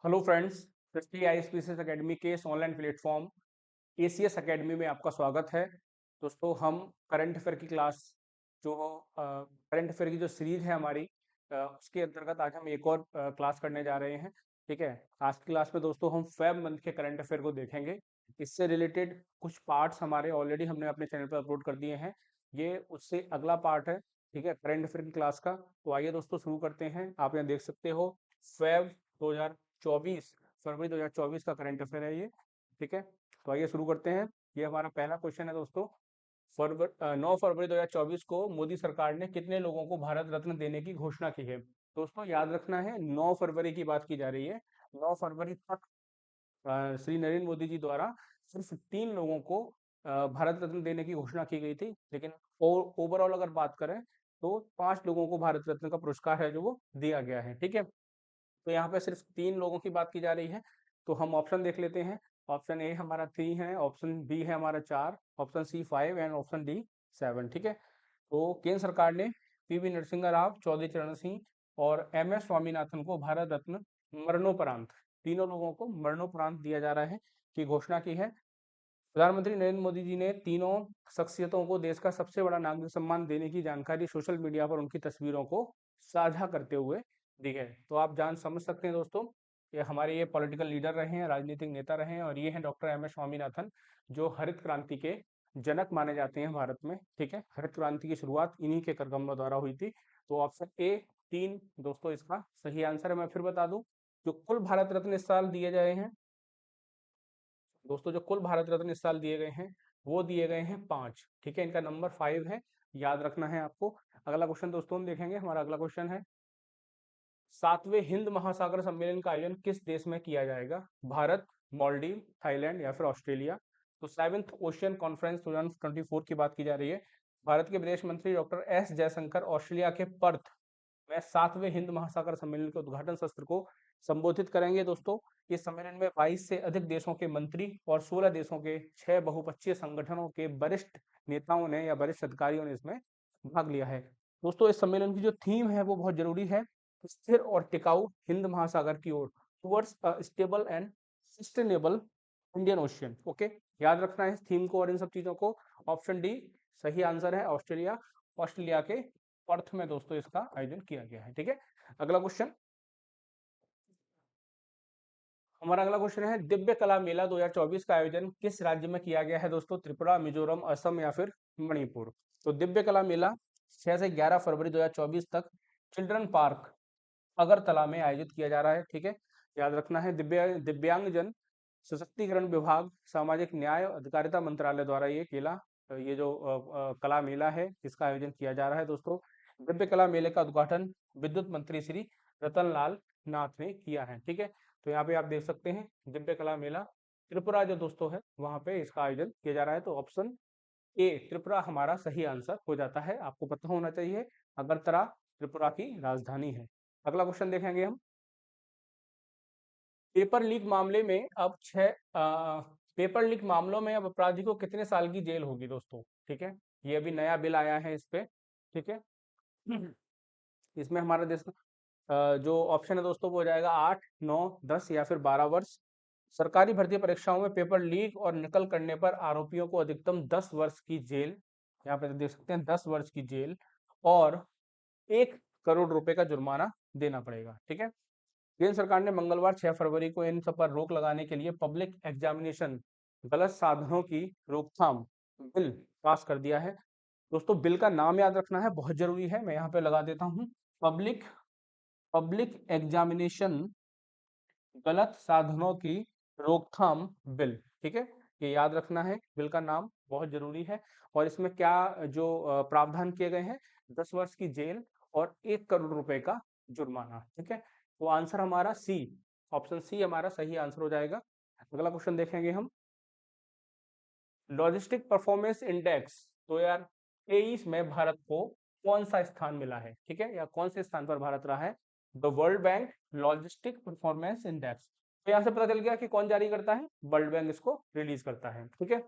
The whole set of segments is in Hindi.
हेलो फ्रेंड्स, दृष्टि आईएसपीसीएस एकेडमी के इस ऑनलाइन प्लेटफॉर्म एसीएस एकेडमी में आपका स्वागत है। दोस्तों, हम करंट अफेयर की क्लास जो करंट अफेयर की जो सीरीज है हमारी, उसके अंतर्गत आज हम एक और क्लास करने जा रहे हैं। ठीक है। आज की क्लास में दोस्तों हम फेब मंथ के करंट अफेयर को देखेंगे। इससे रिलेटेड कुछ पार्ट्स हमारे ऑलरेडी हमने अपने चैनल पर अपलोड कर दिए हैं। ये उससे अगला पार्ट है। ठीक है, करंट अफेयर की क्लास का। तो आइए दोस्तों शुरू करते हैं। आप यहाँ देख सकते हो फेब 2024, फरवरी 2024 का करंट अफेयर है ये। ठीक है, तो आइए शुरू करते हैं। ये हमारा पहला क्वेश्चन है दोस्तों। 9 फरवरी 2024 को मोदी सरकार ने कितने लोगों को भारत रत्न देने की घोषणा की है? दोस्तों याद रखना है, 9 फरवरी की बात की जा रही है। 9 फरवरी तक श्री नरेंद्र मोदी जी द्वारा सिर्फ 3 लोगों को भारत रत्न देने की घोषणा की गई थी, लेकिन ओवरऑल अगर बात करें तो 5 लोगों को भारत रत्न का पुरस्कार है जो वो दिया गया है। ठीक है, तो यहाँ पे सिर्फ 3 लोगों की बात की जा रही है। तो हम ऑप्शन देख लेते हैं। ऑप्शन ए हमारा 3 है, ऑप्शन बी है हमारा 4, option C 5 and option D 7। ठीक है, तो केंद्र सरकार ने पीवी नरसिंह राव, चौधरी चरण सिंह और एम एस स्वामीनाथन को भारत रत्न मरणोपरांत, तीनों लोगों को मरणोपरांत दिया जा रहा है, की घोषणा की है। प्रधानमंत्री नरेंद्र मोदी जी ने तीनों शख्सियतों को देश का सबसे बड़ा नागरिक सम्मान देने की जानकारी सोशल मीडिया पर उनकी तस्वीरों को साझा करते हुए दी है। तो आप जान समझ सकते हैं दोस्तों, ये हमारे ये पॉलिटिकल लीडर रहे हैं, राजनीतिक नेता रहे हैं, और ये हैं डॉक्टर एम एस स्वामीनाथन, जो हरित क्रांति के जनक माने जाते हैं भारत में। ठीक है, हरित क्रांति की शुरुआत इन्हीं के कदमों द्वारा हुई थी। तो ऑप्शन ए 3 दोस्तों इसका सही आंसर है। मैं फिर बता दूं, जो कुल भारत रत्न इस साल दिए गए हैं दोस्तों, जो कुल भारत रत्न इस साल दिए गए हैं वो दिए गए हैं 5। ठीक है, इनका नंबर 5 है, याद रखना है आपको। अगला क्वेश्चन दोस्तों हम देखेंगे। हमारा अगला क्वेश्चन है, 7वें हिंद महासागर सम्मेलन का आयोजन किस देश में किया जाएगा? भारत, मालदीव, थाईलैंड या फिर ऑस्ट्रेलिया? तो 7th ओशियन कॉन्फ्रेंस 2024 की बात की जा रही है। भारत के विदेश मंत्री डॉक्टर एस जयशंकर ऑस्ट्रेलिया के पर्थ में 7वें हिंद महासागर सम्मेलन के उद्घाटन सत्र को संबोधित करेंगे। दोस्तों, इस सम्मेलन में 22 से अधिक देशों के मंत्री और 16 देशों के 6 बहुपक्षीय संगठनों के वरिष्ठ नेताओं ने या वरिष्ठ अधिकारियों ने इसमें भाग लिया है। दोस्तों, इस सम्मेलन की जो थीम है वो बहुत जरूरी है, स्थिर और टिकाऊ हिंद महासागर की ओर, towards a stable and sustainable Indian ocean. Okay, याद रखना है इस थीम को और इन सब चीजों को। ऑप्शन डी सही आंसर है, ऑस्ट्रेलिया। ऑस्ट्रेलिया के पर्थ में दोस्तों इसका आयोजन किया गया है। ठीक है, अगला क्वेश्चन। हमारा अगला क्वेश्चन है, दिव्य कला मेला 2024 का आयोजन किस राज्य में किया गया है? दोस्तों, त्रिपुरा, मिजोरम, असम या फिर मणिपुर? तो दिव्य कला मेला 6 से 11 फरवरी 2024 तक चिल्ड्रन पार्क अगरतला में आयोजित किया जा रहा है। ठीक है, याद रखना है। दिव्यांगजन सशक्तिकरण विभाग, सामाजिक न्याय और अधिकारिता मंत्रालय द्वारा ये जो कला मेला है इसका आयोजन किया जा रहा है। दोस्तों, दिव्य कला मेले का उद्घाटन विद्युत मंत्री श्री रतन लाल नाथ ने किया है। ठीक है, तो यहाँ पे आप देख सकते हैं दिव्य कला मेला त्रिपुरा जो दोस्तों है वहां पे इसका आयोजन किया जा रहा है। तो ऑप्शन ए त्रिपुरा हमारा सही आंसर हो जाता है। आपको पता होना चाहिए अगरतला त्रिपुरा की राजधानी है। अगला क्वेश्चन देखेंगे हम। पेपर लीक मामले में अब पेपर लीक मामलों में अब अपराधी को कितने साल की जेल होगी? दोस्तों, ठीक है, ये अभी नया बिल आया है इस पे। ठीक है, इसमें हमारा देश जो ऑप्शन है दोस्तों वो हो जाएगा 8, 9, 10 या फिर 12 वर्ष। सरकारी भर्ती परीक्षाओं में पेपर लीक और नकल करने पर आरोपियों को अधिकतम 10 वर्ष की जेल, यहाँ पे देख सकते हैं 10 वर्ष की जेल और 1 करोड़ रुपए का जुर्माना देना पड़ेगा। ठीक है, केंद्र सरकार ने मंगलवार 6 फरवरी को इन सब पर रोक लगाने के लिए पब्लिक एग्जामिनेशन गलत साधनों की रोकथाम बिल पास कर दिया है। दोस्तों, बिल का नाम याद रखना है, बहुत जरूरी है। मैं यहाँ पे लगा देता हूँ, पब्लिक पब्लिक एग्जामिनेशन गलत साधनों की रोकथाम बिल। ठीक है, ये याद रखना है, बिल का नाम बहुत जरूरी है। और इसमें क्या जो प्रावधान किए गए हैं, 10 वर्ष की जेल और 1 करोड़ रुपए का जुर्माना। ठीक है, तो आंसर हमारा सी, ऑप्शन सी हमारा सही आंसर हो जाएगा। अगला क्वेश्चन देखेंगे हम। लॉजिस्टिक परफॉर्मेंस इंडेक्स 2023 में भारत को कौन सा स्थान मिला है? ठीक है, या कौन से स्थान पर भारत रहा है? The world bank logistic performance index. तो यहां से पता चल गया कि कौन जारी करता है, वर्ल्ड बैंक इसको रिलीज करता है। ठीक है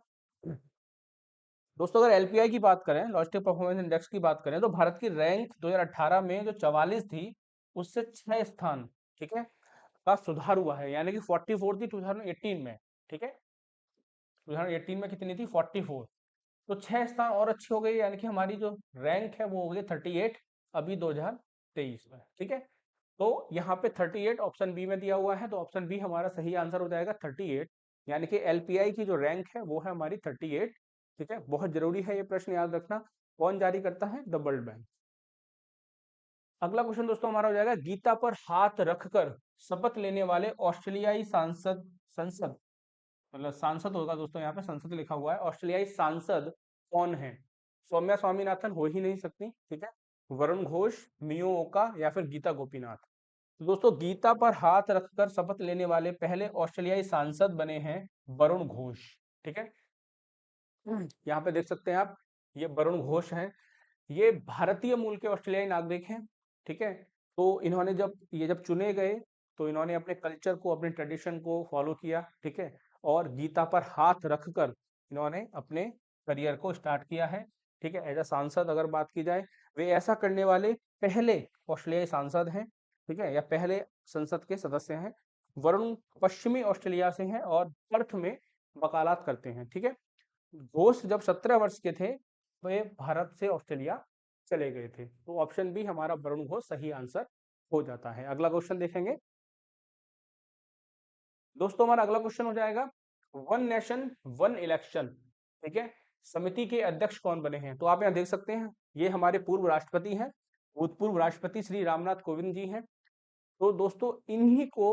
दोस्तों, अगर एलपीआई की बात करें, लॉजिस्टिक परफॉर्मेंस इंडेक्स की बात करें, तो भारत की रैंक 2018 में जो 44 थी उससे 6 स्थान, ठीक है, का सुधार हुआ है, यानी कि 44 थी 2018 में, ठीक है। 2018 में कितनी थी? 44। तो 6 स्थान और अच्छी हो गई, यानी कि हमारी जो रैंक है वो हो गई 38 अभी 2023 में, ठीक है। तो यहाँ पे 38 ऑप्शन बी में दिया हुआ है, तो ऑप्शन बी हमारा सही आंसर हो जाएगा 38, यानी कि एलपीआई की जो रैंक है वो है हमारी 38, ठीक है। बहुत जरूरी है ये प्रश्न याद रखना। कौन जारी करता है? The world bank. अगला क्वेश्चन दोस्तों हमारा हो जाएगा, गीता पर हाथ रखकर शपथ लेने वाले ऑस्ट्रेलियाई सांसद, संसद, मतलब सांसद होगा दोस्तों, यहाँ पे संसद लिखा हुआ है, ऑस्ट्रेलियाई सांसद कौन है? सौम्या स्वामीनाथन हो ही नहीं सकती, ठीक है। वरुण घोष, मियो ओका या फिर गीता गोपीनाथ। तो दोस्तों गीता पर हाथ रखकर शपथ लेने वाले पहले ऑस्ट्रेलियाई सांसद बने हैं वरुण घोष, ठीक है। यहाँ पे देख सकते हैं आप, ये वरुण घोष हैं। ये भारतीय मूल के ऑस्ट्रेलियाई नागरिक हैं, ठीक है। तो इन्होंने जब चुने गए तो इन्होंने अपने कल्चर को, अपने ट्रेडिशन को फॉलो किया, ठीक है। और गीता पर हाथ रखकर इन्होंने अपने करियर को स्टार्ट किया है, ठीक है। एज अ सांसद अगर बात की जाए, वे ऐसा करने वाले पहले ऑस्ट्रेलियाई सांसद हैं, ठीक है, या पहले संसद के सदस्य हैं। वरुण पश्चिमी ऑस्ट्रेलिया से हैं और पर्थ में वकालत करते हैं, ठीक है। घोष जब 17 वर्ष के थे वे भारत से ऑस्ट्रेलिया चले गए थे, तो ऑप्शन बी हमारा वरुण घोष सही आंसर हो जाता है। अगला क्वेश्चन देखेंगे दोस्तों, हमारा अगला क्वेश्चन हो जाएगा, वन नेशन वन इलेक्शन, ठीक है, समिति के अध्यक्ष कौन बने हैं? तो आप यहाँ देख सकते हैं, ये हमारे पूर्व राष्ट्रपति हैं, भूतपूर्व राष्ट्रपति श्री रामनाथ कोविंद जी हैं। तो दोस्तों इन्हीं को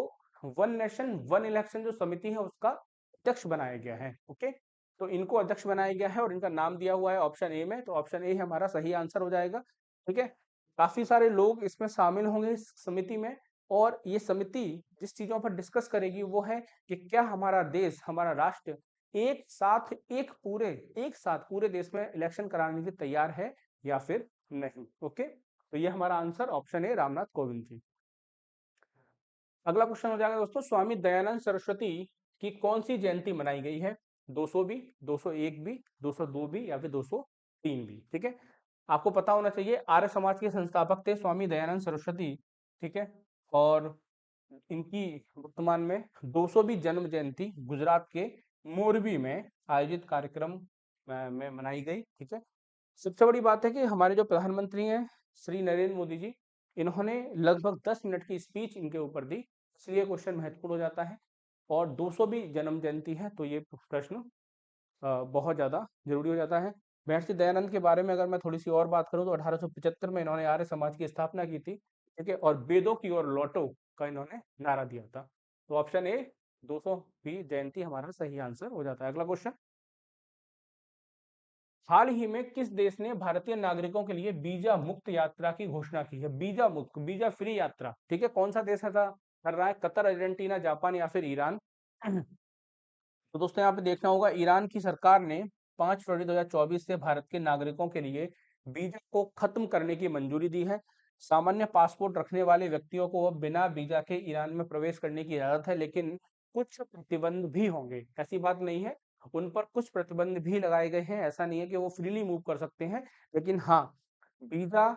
वन नेशन वन इलेक्शन जो समिति है उसका अध्यक्ष बनाया गया है, ओके। तो इनको अध्यक्ष बनाया गया है और इनका नाम दिया हुआ है ऑप्शन ए में, तो ऑप्शन ए हमारा सही आंसर हो जाएगा, ठीक है। काफी सारे लोग इसमें शामिल होंगे इस समिति में, और ये समिति जिस चीजों पर डिस्कस करेगी वो है कि क्या हमारा देश, हमारा राष्ट्र एक साथ पूरे देश में इलेक्शन कराने के लिए तैयार है या फिर नहीं, ओके। तो ये हमारा answer option A Ramnath Kovind ji. अगला क्वेश्चन हो जाएगा दोस्तों, स्वामी दयानंद सरस्वती की कौन सी जयंती मनाई गई है? 200 बी, 201 बी, 202 बी या फिर 203 बी, ठीक है। आपको पता होना चाहिए आर्य समाज के संस्थापक थे स्वामी दयानंद सरस्वती, ठीक है। और इनकी वर्तमान में 200वीं जन्म जयंती गुजरात के मोरबी में आयोजित कार्यक्रम में मनाई गई, ठीक है। सबसे बड़ी बात है कि हमारे जो प्रधानमंत्री हैं श्री नरेंद्र मोदी जी, इन्होंने लगभग 10 मिनट की स्पीच इनके ऊपर दी, इसलिए क्वेश्चन महत्वपूर्ण हो जाता है। और 200वीं जन्म जयंती है, तो ये प्रश्न बहुत ज्यादा जरूरी हो जाता है। महर्षि दयानंद के बारे में अगर मैं थोड़ी सी और बात करूं, तो 1875 में इन्होंने आर्य समाज की स्थापना की थी, ठीक है। और वेदों की ओर लौटो का इन्होंने नारा दिया था। तो ऑप्शन ए 200वीं जयंती हमारा सही आंसर हो जाता है। अगला क्वेश्चन, हाल ही में किस देश ने भारतीय नागरिकों के लिए वीजा मुक्त यात्रा की घोषणा की है? वीजा मुक्त, वीजा फ्री यात्रा, ठीक है। कौन सा देश ऐसा कर रहा है? कतर, अर्जेंटीना, जापान या फिर ईरान? तो दोस्तों यहाँ पे देखना होगा, ईरान की सरकार ने 5 फरवरी 2024 से भारत के नागरिकों के लिए वीजा को खत्म करने की मंजूरी दी है। सामान्य पासपोर्ट रखने वाले व्यक्तियों को अब बिना वीजा के ईरान में प्रवेश करने की इजाजत है, लेकिन कुछ प्रतिबंध भी होंगे, ऐसी बात नहीं है। उन पर कुछ प्रतिबंध भी लगाए गए हैं, ऐसा नहीं है कि वो फ्रीली मूव कर सकते हैं, लेकिन हाँ, वीजा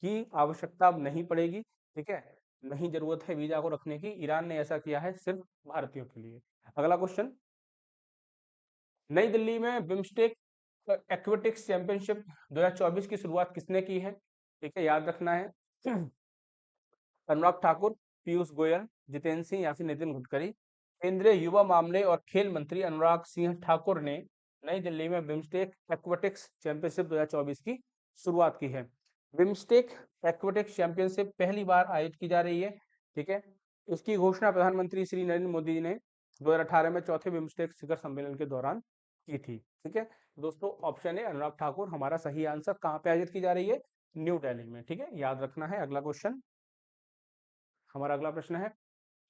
की आवश्यकता अब नहीं पड़ेगी, ठीक है। नहीं जरूरत है वीजा को रखने की, ईरान ने ऐसा किया है सिर्फ भारतीयों के लिए। अगला क्वेश्चन, नई दिल्ली में बिम्स्टेक एक्वेटिक्स चैंपियनशिप 2024 की शुरुआत किसने की है? ठीक है, याद रखना है। अनुराग ठाकुर, पीयूष गोयल, जितेंद्र सिंह या फिर नितिन गडकरी। केंद्रीय युवा मामले और खेल मंत्री अनुराग सिंह ठाकुर ने नई दिल्ली में बिम्स्टेक एक्वेटिक्स चैंपियनशिप 2024 की शुरुआत की है। बिम्स्टेक एक्वेटिक्स चैंपियनशिप पहली बार आयोजित की जा रही है, ठीक है। इसकी घोषणा प्रधानमंत्री श्री नरेंद्र मोदी ने 2018 में चौथे बिम्स्टेक शिखर सम्मेलन के दौरान की थी, ठीक है। दोस्तों ऑप्शन है अनुराग ठाकुर हमारा सही आंसर। कहाँ पे आयोजित की जा रही है? न्यू दिल्ली में, ठीक है, याद रखना है। अगला क्वेश्चन, हमारा अगला प्रश्न है,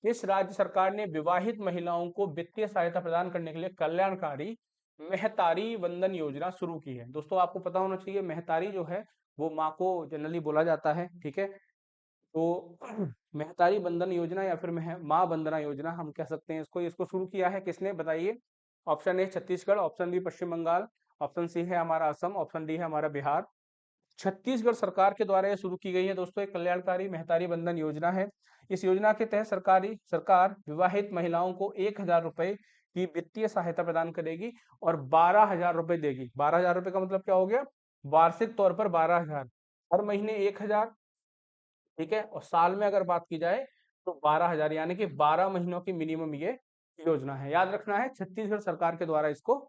किस राज्य सरकार ने विवाहित महिलाओं को वित्तीय सहायता प्रदान करने के लिए कल्याणकारी महतारी वंदन योजना शुरू की है? दोस्तों आपको पता होना चाहिए, महतारी जो है वो माँ को जनरली बोला जाता है, ठीक है। तो महतारी बंधन योजना या फिर माँ वंदना योजना हम कह सकते हैं इसको, इसको शुरू किया है किसने, बताइए। Option A Chhattisgarh, option B Paschim Bangal, option C है हमारा असम, ऑप्शन डी है हमारा बिहार। छत्तीसगढ़ सरकार के द्वारा ये शुरू की गई है दोस्तों, एक कल्याणकारी महतारी बंधन योजना है। इस योजना के तहत सरकार विवाहित महिलाओं को 1,000 रुपए की वित्तीय सहायता प्रदान करेगी और 12,000 रुपए देगी। 12,000 रुपए का मतलब क्या हो गया, वार्षिक तौर पर 12,000, हर महीने 1,000, ठीक है। और साल में अगर बात की जाए तो 12,000, यानी कि 12 महीनों की मिनिमम ये योजना है। याद रखना है, छत्तीसगढ़ सरकार के द्वारा इसको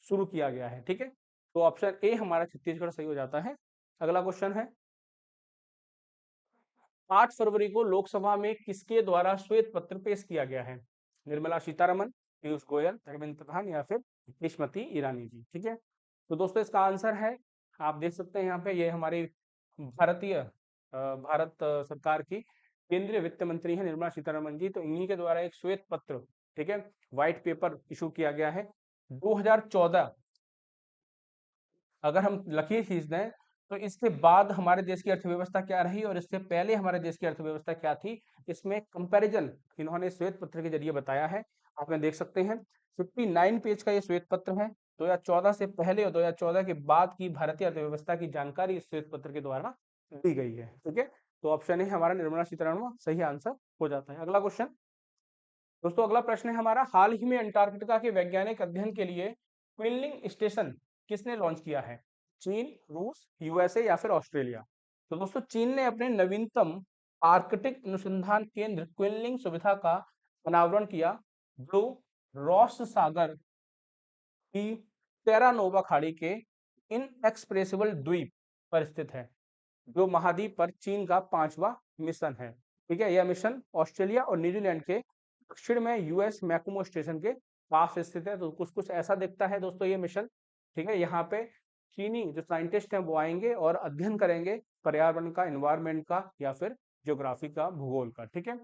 शुरू किया गया है, ठीक है। तो ऑप्शन ए हमारा छत्तीसगढ़ सही हो जाता है। अगला क्वेश्चन है, 8 फरवरी को लोकसभा में किसके द्वारा श्वेत पत्र पेश किया गया है? निर्मला सीतारमन, पीयूष गोयल, धर्मेंद्र प्रधान या फिर स्मृति ईरानी जी, ठीक है। तो दोस्तों इसका आंसर है, आप देख सकते हैं यहाँ पे, ये हमारी भारत सरकार की केंद्रीय वित्त मंत्री है निर्मला सीतारमन जी। तो इन्हीं के द्वारा एक श्वेत पत्र, ठीक है, व्हाइट पेपर इशू किया गया है 2014। अगर हम लकीर खींच दें तो इसके बाद हमारे देश की अर्थव्यवस्था क्या रही और इससे पहले हमारे देश की अर्थव्यवस्था क्या थी, इसमें कंपैरिजन इन्होंने श्वेत पत्र के जरिए बताया है। आप में देख सकते हैं 59 पेज का ये श्वेत पत्र है। 2014 से पहले और 2014 के बाद की भारतीय अर्थव्यवस्था की जानकारी इस श्वेत पत्र के द्वारा दी गई है, ठीक है। तो ऑप्शन ए हमारा निर्मला सीतारमण सही आंसर हो जाता है। अगला क्वेश्चन दोस्तों, अगला प्रश्न है हमारा, हाल ही में अंटार्कटिका के वैज्ञानिक अध्ययन के लिए क्विलिंग स्टेशन किसने लॉन्च किया है? चीन, रूस, यूएसए या फिर ऑस्ट्रेलिया? तो दोस्तों चीन ने अपने नवीनतम आर्कटिक अनुसंधान केंद्र क्विलिंग सुविधा का अनावरण किया, जो रॉस सागर की टेरानोवा खाड़ी के इनएक्सप्रेसिबल द्वीप पर स्थित है, जो महाद्वीप पर चीन का 5वां मिशन है, ठीक है। यह मिशन ऑस्ट्रेलिया और न्यूजीलैंड के दक्षिण में यूएस मैकमो स्टेशन के पास स्थित है। तो कुछ कुछ ऐसा दिखता है दोस्तों ये मिशन, ठीक है। यहाँ पे चीनी जो साइंटिस्ट हैं वो आएंगे और अध्ययन करेंगे पर्यावरण का, एनवायरमेंट का या फिर ज्योग्राफी का, भूगोल का, ठीक है।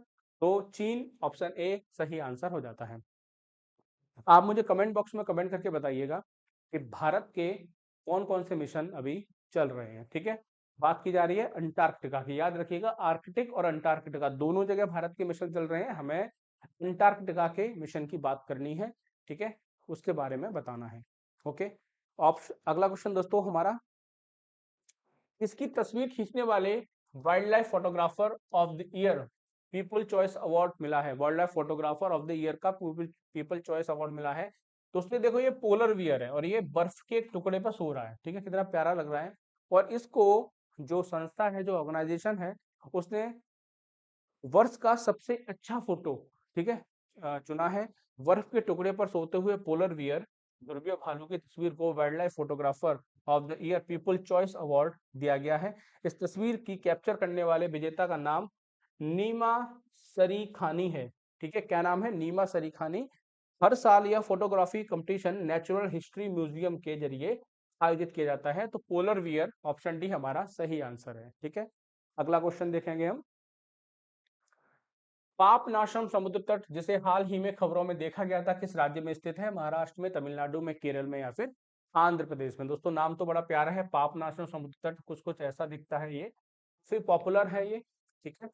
तो चीन ऑप्शन ए सही आंसर हो जाता है। आप मुझे कमेंट बॉक्स में कमेंट करके बताइएगा कि भारत के कौन कौन से मिशन अभी चल रहे हैं, ठीक है। बात की जा रही है अंटार्कटिका की, याद रखिएगा आर्कटिक और अंटार्कटिका दोनों जगह भारत के मिशन चल रहे हैं, हमें अंटार्कटिका के मिशन की बात करनी है, ठीक है, उसके बारे में बताना है। ओके, ऑप्शन अगला क्वेश्चन दोस्तों हमारा, इसकी तस्वीर खींचने वाले wild life photographer of the year people choice award मिला है? Wild life photographer of the year का पीपल चॉइस अवार्ड मिला है। तो उसमें देखो ये पोलर वियर है और ये बर्फ के एक टुकड़े पर सो रहा है, ठीक है, कितना प्यारा लग रहा है। और इसको जो संस्था है, जो ऑर्गेनाइजेशन है, उसने वर्ष का सबसे अच्छा फोटो, ठीक है, चुना है। बर्फ के टुकड़े पर सोते हुए पोलर वियर ध्रुवीय भालू की तस्वीर को wild life photographer of the year people choice award दिया गया है। इस तस्वीर की कैप्चर करने वाले विजेता का नाम नीमा सरीखानी है, ठीक है। क्या नाम है? नीमा सरीखानी। हर साल यह photography competition natural history museum के जरिए आयोजित किया जाता है। तो पोलर वियर ऑप्शन डी हमारा सही आंसर है, ठीक है। अगला क्वेश्चन देखेंगे हम, पापनाशम समुद्र तट जिसे हाल ही में खबरों में देखा गया था, किस राज्य में स्थित है? महाराष्ट्र में, तमिलनाडु में, केरल में या फिर आंध्र प्रदेश में? दोस्तों नाम तो बड़ा प्यारा है, पापनाशम समुद्र तट, कुछ कुछ ऐसा दिखता है ये, फिर पॉपुलर है ये, ठीक है।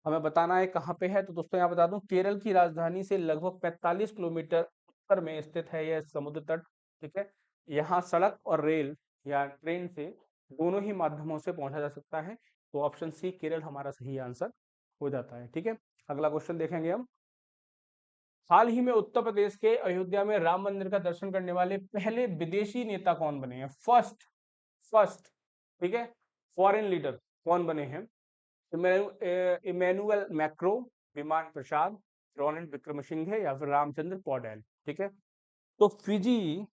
हमें बताना है कहाँ पे है। तो दोस्तों यहाँ बता दूं, केरल की राजधानी से लगभग 45 किलोमीटर उत्तर में स्थित है यह समुद्र तट, ठीक है। यहाँ सड़क और रेल या ट्रेन से दोनों ही माध्यमों से पहुंचा जा सकता है। तो ऑप्शन सी केरल हमारा सही आंसर हो जाता है, ठीक है। अगला क्वेश्चन देखेंगे हम, हाल ही में उत्तर प्रदेश के अयोध्या में राम मंदिर का दर्शन करने वाले पहले विदेशी नेता कौन बने हैं? फर्स्ट फर्स्ट ठीक है, फॉरेन लीडर कौन बने हैं? इमैनुअल मैक्रो, विमान प्रसाद, रोनिल्ड विक्रमसिंघे या फिर रामचंद्र पौडेल, ठीक है। तो फिजी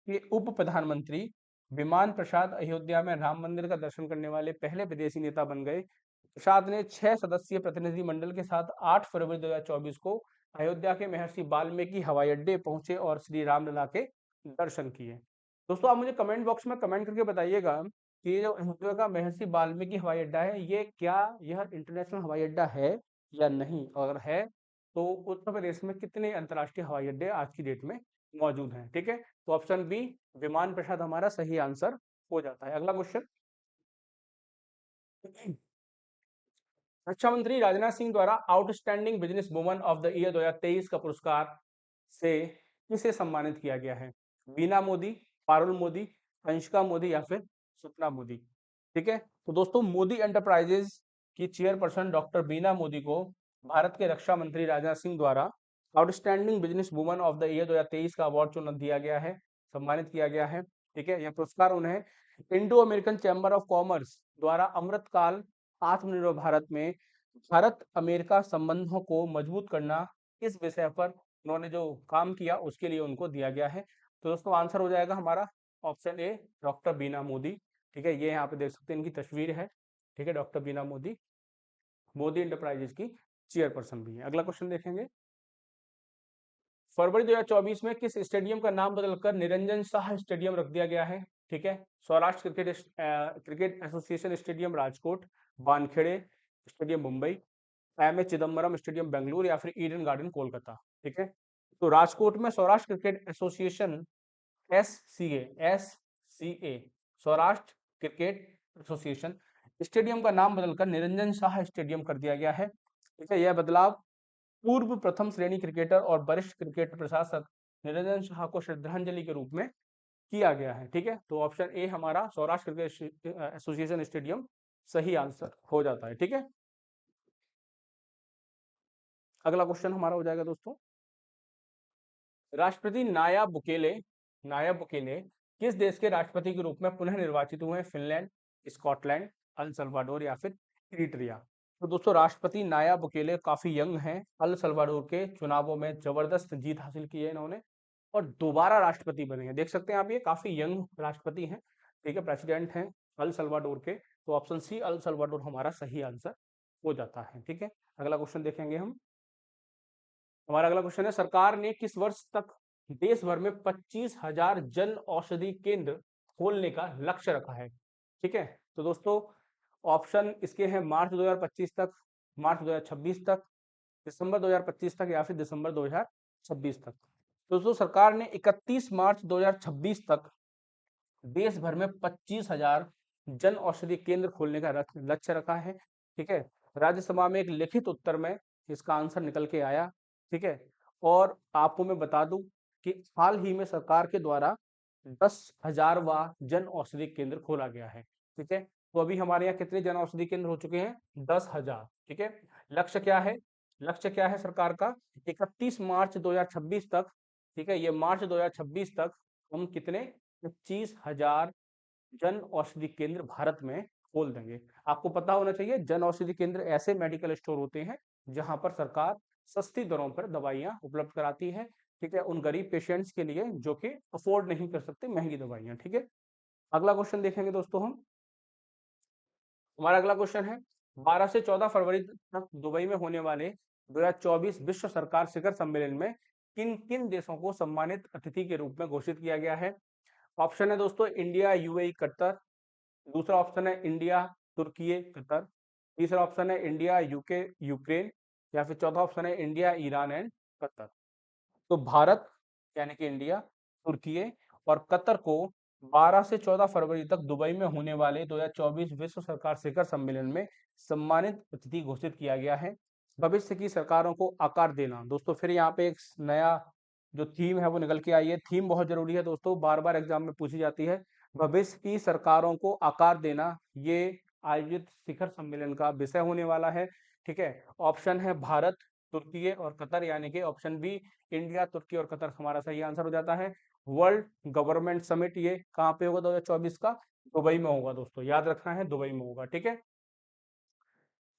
के उप प्रधानमंत्री विमान प्रसाद अयोध्या में राम मंदिर का दर्शन करने वाले पहले विदेशी नेता बन गए। प्रसाद ने 6 सदस्यीय प्रतिनिधि मंडल के साथ 8 फरवरी 2024 को अयोध्या के महर्षि वाल्मीकि हवाई अड्डे पहुंचे और श्री रामलला के दर्शन किए। दोस्तों आप मुझे कमेंट बॉक्स में कमेंट करके बताइएगा कि ये जो अयोध्या का महर्षि वाल्मीकि हवाई अड्डा है, ये क्या यह इंटरनेशनल हवाई अड्डा है या नहीं? अगर है तो उत्तर प्रदेश में कितने अंतर्राष्ट्रीय हवाई अड्डे आज की डेट में मौजूद हैं, ठीक है। तो ऑप्शन बी विमान प्रसाद हमारा सही आंसर हो जाता है। अगला क्वेश्चन, रक्षा मंत्री राजनाथ सिंह द्वारा outstanding business woman of the year 2023 का पुरस्कार से किसे सम्मानित किया गया है? बीना मोदी, पारुल मोदी, कंशिका मोदी या फिर सुपना मोदी? ठीक है। तो दोस्तों मोदी एंटरप्राइजेज की चेयरपर्सन डॉक्टर बीना मोदी को भारत के रक्षा मंत्री राजनाथ सिंह द्वारा outstanding business woman of the year 2023 का अवार्ड चुन दिया गया है, सम्मानित किया गया है। ठीक है, यह पुरस्कार उन्हें Indo American chamber of commerce द्वारा अमृतकाल आत्मनिर्भर भारत में भारत अमेरिका संबंधों को मजबूत करना, इस विषय पर उन्होंने जो काम किया उसके लिए उनको दिया गया है। तो दोस्तों आंसर हो जाएगा हमारा ऑप्शन ए, डॉक्टर बीना मोदी। ठीक है, ये यहाँ पे देख सकते हैं, इनकी तस्वीर है। ठीक है, डॉक्टर बीना मोदी मोदी इंटरप्राइजेज की चेयरपर्सन भी है। अगला क्वेश्चन देखेंगे, फरवरी 2024 में किस स्टेडियम का नाम बदलकर निरंजन शाह स्टेडियम रख दिया गया है? ठीक है, Saurashtra cricket association stadium Rajkot, Wankhede stadium Mumbai, M A Chidambaram stadium Bengaluru या फिर ईडन गार्डन कोलकाता। ठीक है, तो राजकोट में Saurashtra cricket association S C A Saurashtra cricket association stadium का नाम बदलकर निरंजन शाह स्टेडियम कर दिया गया है। ठीक है, यह बदलाव पूर्व प्रथम श्रेणी क्रिकेटर और वरिष्ठ क्रिकेट प्रशासक निरंजन शाह को श्रद्धांजलि के रूप में किया गया है। ठीक है, तो ऑप्शन ए हमारा सौराष्ट्र क्रिकेट एसोसिएशन स्टेडियम सही आंसर हो जाता है। ठीक है, अगला क्वेश्चन हमारा हो जाएगा दोस्तों, राष्ट्रपति नायब बुकेले किस देश के राष्ट्रपति के रूप में पुनः निर्वाचित हुए? फिनलैंड, स्कॉटलैंड, अल सल्वाडोर या फिर इरिट्रिया। तो दोस्तों राष्ट्रपति नायब बुकेले काफी यंग हैं, अल सल्वाडोर के चुनावों में जबरदस्त जीत हासिल की है इन्होंने और दोबारा राष्ट्रपति बने हैं। देख सकते हैं आप, ये काफी यंग राष्ट्रपति हैं। ठीक है, प्रेसिडेंट हैं अल सल्वाडोर के। तो ऑप्शन सी अल सल्वाडोर हमारा सही आंसर हो जाता है। ठीक है, अगला क्वेश्चन देखेंगे हम। हमारा अगला क्वेश्चन है, सरकार ने किस वर्ष तक देश भर में 25,000 जन औषधि केंद्र खोलने का लक्ष्य रखा है? ठीक है, तो दोस्तों ऑप्शन इसके हैं मार्च 2025 तक, मार्च 2026 तक, दिसंबर 2025 तक या फिर दिसंबर 2026 तक। तो दोस्तों सरकार ने 31 मार्च 2026 तक देश भर में 25,000 जन औषधि केंद्र खोलने का लक्ष्य रखा है। ठीक है, राज्यसभा में एक लिखित उत्तर में इसका आंसर निकल के आया। ठीक है, और आपको मैं बता दूं कि हाल ही में सरकार के द्वारा 10,000वां जन औषधि केंद्र खोला गया है। ठीक है, तो अभी हमारे यहाँ कितने जन औषधि केंद्र हो चुके हैं? 10,000। ठीक है, लक्ष्य क्या है? लक्ष्य क्या है सरकार का? 31 मार्च 2026 तक, ठीक है, ये मार्च 2026 तक हम कितने 25,000 जन औषधि केंद्र भारत में खोल देंगे। आपको पता होना चाहिए जन औषधि केंद्र ऐसे मेडिकल स्टोर होते हैं जहां पर सरकार सस्ती दरों पर दवाइयां उपलब्ध कराती है। ठीक है, उन गरीब पेशेंट्स के लिए जो कि अफोर्ड नहीं कर सकते महंगी दवाइयां। ठीक है, अगला क्वेश्चन देखेंगे दोस्तों हम। हमारा अगला क्वेश्चन है, 12 से 14 फरवरी तक दुबई में होने वाले 2024 विश्व सरकार शिखर सम्मेलन में किन किन देशों को सम्मानित अतिथि के रूप में घोषित किया गया है? ऑप्शन है दोस्तों इंडिया, यूएई, कतर। दूसरा ऑप्शन है इंडिया, तुर्की, कतर। तीसरा ऑप्शन है इंडिया, यूके, यूक्रेन या फिर चौथा ऑप्शन है इंडिया, ईरान एंड कतर। तो भारत यानी कि इंडिया, तुर्की और कतर को 12 से 14 फरवरी तक दुबई में होने वाले 2024 विश्व सरकार शिखर सम्मेलन में सम्मानित अतिथि घोषित किया गया है। भविष्य की सरकारों को आकार देना। दोस्तों फिर यहाँ पे एक नया जो थीम है वो निकल के आई है। थीम बहुत जरूरी है दोस्तों, बार बार एग्जाम में पूछी जाती है। भविष्य की सरकारों को आकार देना, ये आयोजित शिखर सम्मेलन का विषय होने वाला है। ठीक है, ऑप्शन है भारत, तुर्की और कतर, यानी कि ऑप्शन बी इंडिया, तुर्की और कतर हमारा सही आंसर हो जाता है। वर्ल्ड गवर्नमेंट समिट ये कहाँ पे होगा 2024 का? दुबई में होगा दोस्तों, याद रखना है दुबई में होगा। ठीक है,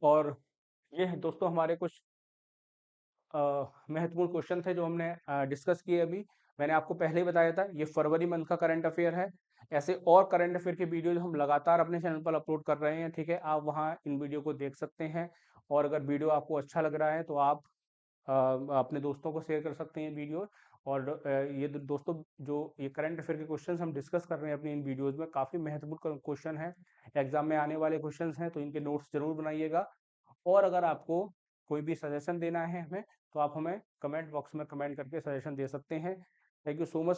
और ये है दोस्तों हमारे कुछ महत्वपूर्ण क्वेश्चन थे जो हमने डिस्कस किए अभी। मैंने आपको पहले ही बताया था ये फरवरी मंथ का करंट अफेयर है। ऐसे और करंट अफेयर के वीडियो हम लगातार अपने चैनल पर अपलोड कर रहे हैं। ठीक है, आप वहाँ इन वीडियो को देख सकते हैं और अगर वीडियो आपको अच्छा लग रहा है तो आप अपने दोस्तों को शेयर कर सकते हैं वीडियो। और ये दोस्तों जो ये करंट अफेयर के क्वेश्चंस हम डिस्कस कर रहे हैं अपनी इन वीडियोस में, काफ़ी महत्वपूर्ण क्वेश्चन है, एग्जाम में आने वाले क्वेश्चंस हैं, तो इनके नोट्स जरूर बनाइएगा। और अगर आपको कोई भी सजेशन देना है हमें तो आप हमें कमेंट बॉक्स में कमेंट करके सजेशन दे सकते हैं। Thank you so much.